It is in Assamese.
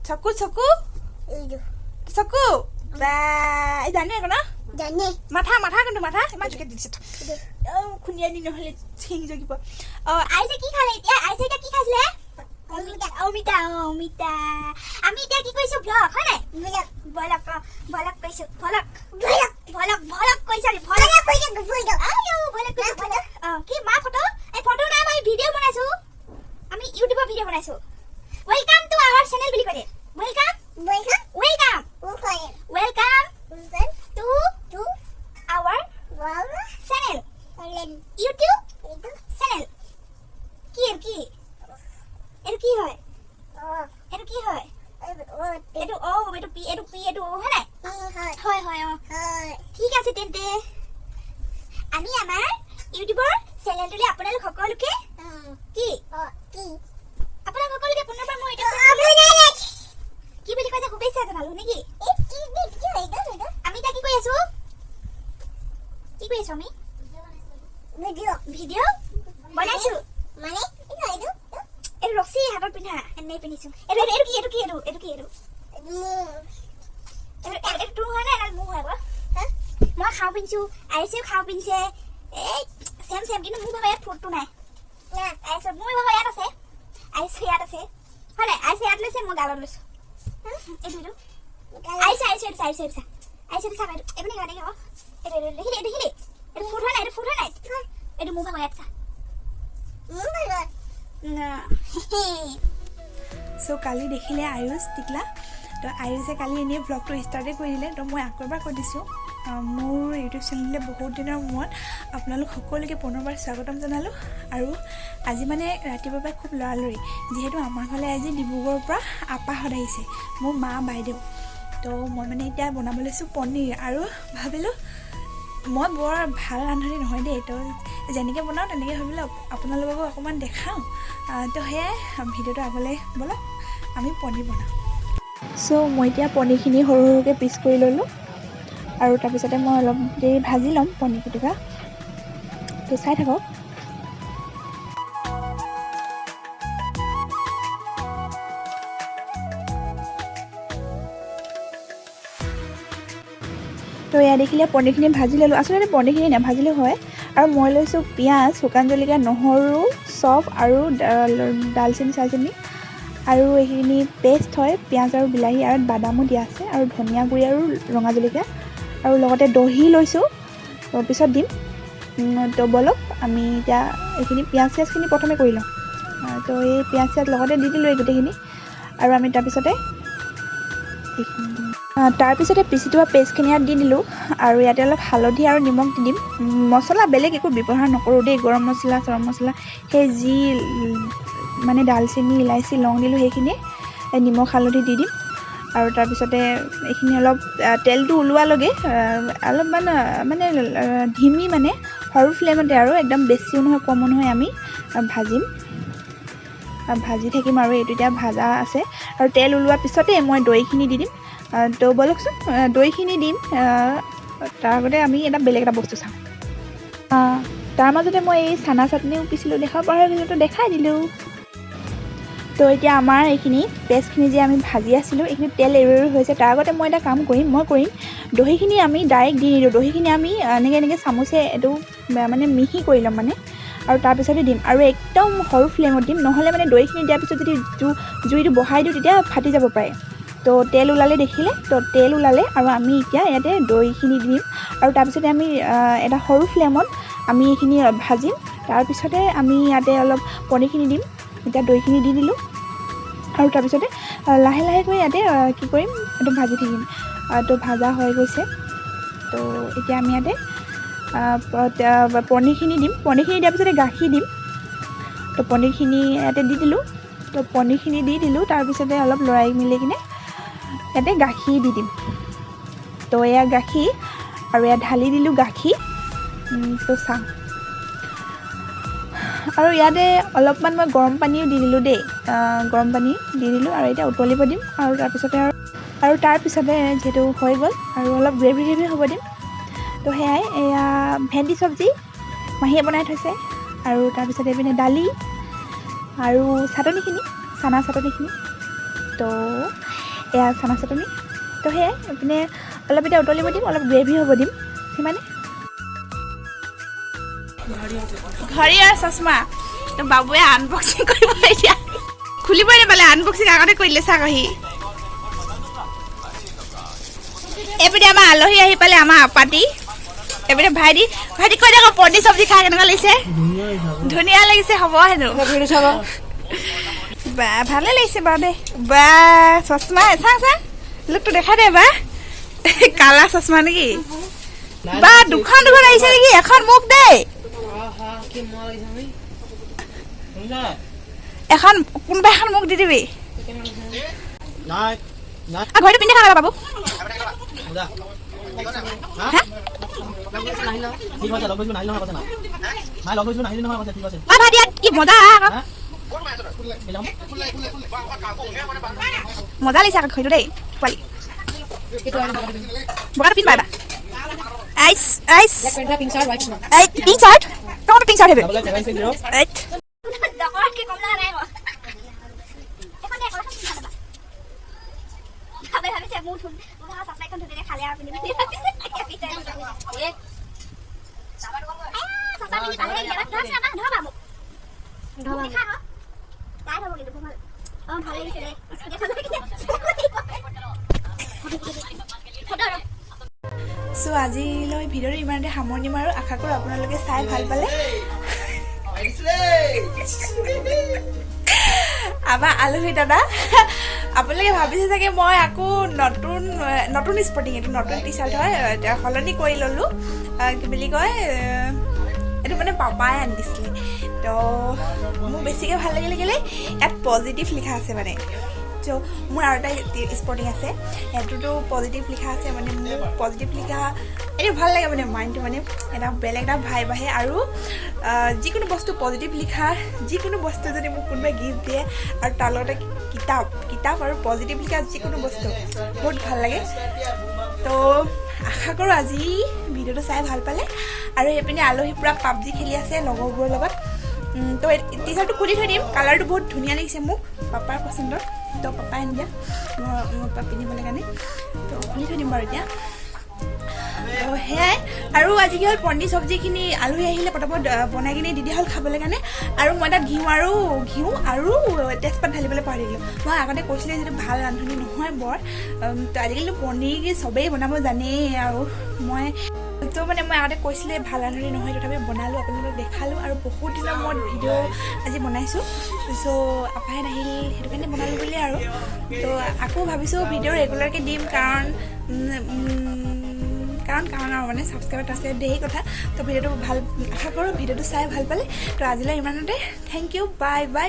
চকু চকু চকু বা জানে আকৌ ন জানে মাথা মাথা কিন্তু মাথা ইমান জোকে দিছে খুন্দিয়াই দি নহ'লে চিং জগিব আইছে কি খালে এতিয়া আইছে এতিয়া কি খাইছিলে অমিতা অমিতা অমিতা আমি এতিয়া কি কৰিছো ব্লগ হয় নাই ভলক ভলক কৈছো ভলক ভলক ভলক ভলক কৈছা ভলক কৈছা আইও ভলক কৈছো ভলক কি মা ফটো এই ফটো নাই মই ভিডিও বনাইছো আমি ইউটিউবৰ ভিডিও বনাইছো ওয়েলকাম টু আওয়ার চ্যানেল বুলি কয় welcome welcome welcome welcome to our channel YouTube channel কি এটো কি হয় এটো কি হয় এটো ও এটো পি এটো পি এটো হয় নাই হয় হয় ঠিক আছে তেন্তে আমি আমাৰ ইউটিউবৰ চেনেলটোলে আপোনালোক সকলোকে কি আপোনালোক সকলোকে পুনৰবাৰ মই এটা কি বুলি কয় যে শুভেচ্ছা জনালো নেকি আমি তা কি কৈ আছো আমি ভিডিও বনাইছো মানে এই ৰসি হাতত পিন্ধা এনে পিন্ধিছো এটো কি এটো হয় না মু হয় বা মই খাও পিন্ধিছো আইছে খাও পিন্ধিছে এই সেম কিন্তু মু ভাবে ফটো নাই আইছে মই ভাবে ইয়াত আছে আইছে ইয়াত আছে হয় নাই আইছে ইয়াত লৈছে মই গালত লৈছো এটো আইছে চাবা এমনি গানে গাও এটো ফুট হয় নাই এটো মু ভাবে ইয়াত চা সো কালি দেখিলে আয়ুষ টিকলা তো আয়ুষে কালি এনেই ব্লগটো ষ্টাৰ্টে কৰি দিলে তো মই আকৌ এবাৰ কৈ দিছোঁ মোৰ ইউটিউব চেনেললৈ বহুত দিনৰ মূৰত আপোনালোক সকলোকে পুনৰবাৰ স্বাগতম জনালোঁ আৰু আজি মানে ৰাতিপুৱাৰ পৰা খুব লৰালৰি যিহেতু আমাৰ ঘৰলৈ আজি ডিব্ৰুগড়ৰ পৰা আপাহঁত আহিছে মোৰ মা বাইদেউ তো মই মানে এতিয়া বনাব লৈছোঁ পনীৰ আৰু ভাবিলোঁ মই বৰ ভাল ৰান্ধনি নহয় দেই তো যেনেকৈ বনাওঁ তেনেকৈ ভাবিলোঁ আপোনালোককো অকণমান দেখাওঁ তো সেয়াই ভিডিঅ'টো আগলৈ ব'লক আমি পনীৰ বনাওঁ চ' মই এতিয়া পনীৰখিনি সৰু সৰুকৈ পিচ কৰি ল'লোঁ আৰু তাৰপিছতে মই অলপ দেৰি ভাজি ল'ম পনীৰ পিটিকা তো চাই থাকক তো এয়া দেখিলে পনীৰখিনি ভাজি ল'লোঁ আচলতে পনীৰখিনি নাভাজিলেও হয় আৰু মই লৈছোঁ পিঁয়াজ শুকান জলকীয়া নহৰু চফ আৰু ডালচেনি চালচেনি আৰু এইখিনি পেষ্ট হয় পিঁয়াজ আৰু বিলাহী আৰু বাদামো দিয়া আছে আৰু ধনিয়া গুড়ি আৰু ৰঙা জলকীয়া আৰু লগতে দহি লৈছোঁ তো পিছত দিম তো বলক আমি এতিয়া এইখিনি পিঁয়াজ চিয়াজখিনি প্ৰথমে কৰি লওঁ তো এই পিঁয়াজ চিয়াজ লগতে দি দিলোঁ এই গোটেইখিনি আৰু আমি তাৰপিছতে পিচি থোৱা পেষ্টখিনি ইয়াত দি দিলোঁ আৰু ইয়াতে অলপ হালধি আৰু নিমখ দি দিম মছলা বেলেগ একো ব্যৱহাৰ নকৰোঁ দেই গৰম মছলা চৰম মছলা সেই যি মানে ডালচেনি ইলাইচি লং দিলোঁ সেইখিনি নিমখ হালধি দি দিম আৰু তাৰপিছতে এইখিনি অলপ তেলটো ওলোৱালৈকে অলপমান মানে ধিমি মানে সৰু ফ্লেমতে আৰু একদম বেছিও নহয় কমো নহয় আমি ভাজি থাকিম আৰু এইটো এতিয়া ভাজা আছে আৰু তেল ওলোৱাৰ পিছতে মই দৈখিনি দি দিম তো বলকচোন দৈখিনি দিম তাৰ আগতে আমি এটা বেলেগ এটা বস্তু চাওঁ তাৰ মাজতে মই এই চানা চাটনিও পিছিলোঁ দেখাব পৰা ভিডিঅ'টো দেখাই দিলোঁ তো এতিয়া আমাৰ এইখিনি পেষ্টখিনি যে আমি ভাজি আছিলোঁ এইখিনি তেল এৰি হৈছে তাৰ আগতে মই এটা কাম কৰিম দহিখিনি আমি ডাইৰেক্ট দি নিদিওঁ দহিখিনি আমি এনেকৈ চামুচে এইটো মানে মিহি কৰি ল'ম মানে আৰু তাৰপিছতে দিম আৰু একদম সৰু ফ্লেমত দিম নহ'লে মানে দৈখিনি দিয়াৰ পিছত যদি জুইটো বহাই দিওঁ তেতিয়া ফাটি যাব পাৰে তো তেল ওলালে দেখিলে তো তেল ওলালে আৰু আমি এতিয়া ইয়াতে দৈখিনি দিম আৰু তাৰপিছতে আমি এটা সৰু ফ্লেমত আমি এইখিনি ভাজিম তাৰপিছতে আমি ইয়াতে অলপ পনীৰখিনি দিম এতিয়া দৈখিনি দি দিলোঁ আৰু তাৰপিছতে লাহে লাহেকৈ ইয়াতে কি কৰিম এইটো ভাজি থাকিম তো ভাজা হৈ গৈছে তো এতিয়া আমি ইয়াতে পনীৰখিনি দিম পনীৰখিনি দিয়াৰ পিছতে গাখীৰ দিম তো পনীৰখিনি ইয়াতে দি দিলোঁ তো পনীৰখিনি দি দিলোঁ তাৰপিছতে অলপ লৰাই মিলি কিনে ইয়াতে গাখীৰ দি দিম তো এয়া গাখীৰ আৰু ইয়াত ঢালি দিলোঁ গাখীৰ তো চাওঁ আৰু ইয়াতে অলপমান মই গৰম পানীও দি দিলোঁ দেই গৰম পানী দি দিলোঁ আৰু এতিয়া উতলিব দিম আৰু তাৰপিছতে যিহেতু হৈ গ'ল আৰু অলপ গ্ৰেভি হ'ব দিম তো সেয়াই এয়া ভেন্দি চব্জি মাহীয়ে বনাই থৈছে আৰু তাৰপিছতে এইপিনে দালি আৰু চাটনিখিনি চানা চাটনিখিনি তো এয়া চানা চাটনি তো সেয়াই এইপিনে অলপ এতিয়া উতলিব দিম অলপ গ্ৰেভি হ'ব দিম সিমানে ঘড়ী আৰু চশমা তো বাবুৱে আনবক্সিং কৰিব এতিয়া খুলিবই নাপালে আনবক্সিং আগতে কৰিলে চাগহি এইপিনে আমাৰ আলহী আহি পালে আমাৰ আপাতি এইপিনে ভাইটি কৈ দেখোন পনীৰ চব্জি খাই কেনেকুৱা লাগিছে ধুনীয়া লাগিছে হ'ব হেনো বা ভালে লাগিছে বাৰু দেই বা চশমা চা লুকটো দেখা দে বা কালা চশমা নেকি বা দুখন আহিছে নেকি এখন মোক দে এখন কোনোবা এখন মোক দি দিবি ঘৰটো পিন্ধি খাবা বাবু মজা লাগিছে আকৌ ঘৰটো দেই পোৱালি বগাটো পিন্ধ পাবা আইচ পিংক চাৰ্ট কমটো পিংক চাৰ্ট হেবি সো আজিলৈ ভিডিঅ'টো ইমানতে সামৰণি মাৰো আশা কৰোঁ আপোনালোকে চাই ভাল পালে আমাৰ আলহী দাদা আপোনালোকে ভাবিছে চাগে মই আকৌ নতুন স্পৰ্টিং এইটো নতুন টি চাৰ্ট হয় সলনি কৰি ল'লোঁ কি বুলি কয় এইটো মানে পাপাই আনি দিছিলে তো মোক বেছিকৈ ভাল লাগিলে কেলৈ ইয়াত পজিটিভ লিখা আছে মানে চ' মোৰ আৰু এটা স্পৰ্টিং আছে সেইটোতো পজিটিভ লিখা আছে মানে মোক পজিটিভ লিখা এইটো ভাল লাগে মানে মাইণ্ডটো মানে এটা বেলেগ এটা ভাইব আহে আৰু যিকোনো বস্তু পজিটিভ লিখা যিকোনো বস্তু যদি মোক কোনোবাই গিফ্ট দিয়ে আৰু তাৰ লগতে কিতাপ আৰু পজিটিভ লিখা যিকোনো বস্তু বহুত ভাল লাগে তো আশা কৰোঁ আজি ভিডিঅ'টো চাই ভাল পালে আৰু সেইপিনে আলহী পূৰা পাবজি খেলি আছে লগৰবোৰৰ লগত তো টি চাৰ্টটো খুলি থৈ দিম কালাৰটো বহুত ধুনীয়া লাগিছে মোক পাপাৰ পচন্দৰ তো পাপাই আনি দিয়া মোৰ পাপা পিন্ধিবলৈ কাৰণে তো খুলি থৈ দিম বাৰু এতিয়া তো সেয়াই আৰু আজি কি হ'ল পনীৰ চব্জিখিনি আলহী আহিলে পটাপট বনাই কিনি দি দিয়া হ'ল খাবলৈ কাৰণে আৰু মই তাত ঘিউ আৰু তেজপাত ঢালিবলৈ পাহৰি থাকিলোঁ মই আগতে কৈছিলোঁ যিটো ভাল ৰান্ধনি নহয় বৰ তো আজিকালিতো পনীৰ চবেই বনাব জানেই আৰু তো মানে মই আগতে কৈছিলোঁ ভাল ৰান্ধনি নহয় তথাপি বনালোঁ আপোনালোকক দেখালোঁ আৰু বহুত দিনৰ মূৰত ভিডিঅ' আজি বনাইছোঁ চ' আপাই নাহিল সেইটো কাৰণে বনালোঁ বুলি আৰু তো আকৌ ভাবিছোঁ ভিডিঅ' ৰেগুলাৰকৈ দিম কাৰণ আৰু মানে ছাবস্ক্ৰাইবাৰ ধেৰ কথা তো ভিডিঅ'টো ভাল আশা কৰোঁ ভিডিঅ'টো চাই ভাল পালে তো আজিলৈ ইমানতে থেংক ইউ বাই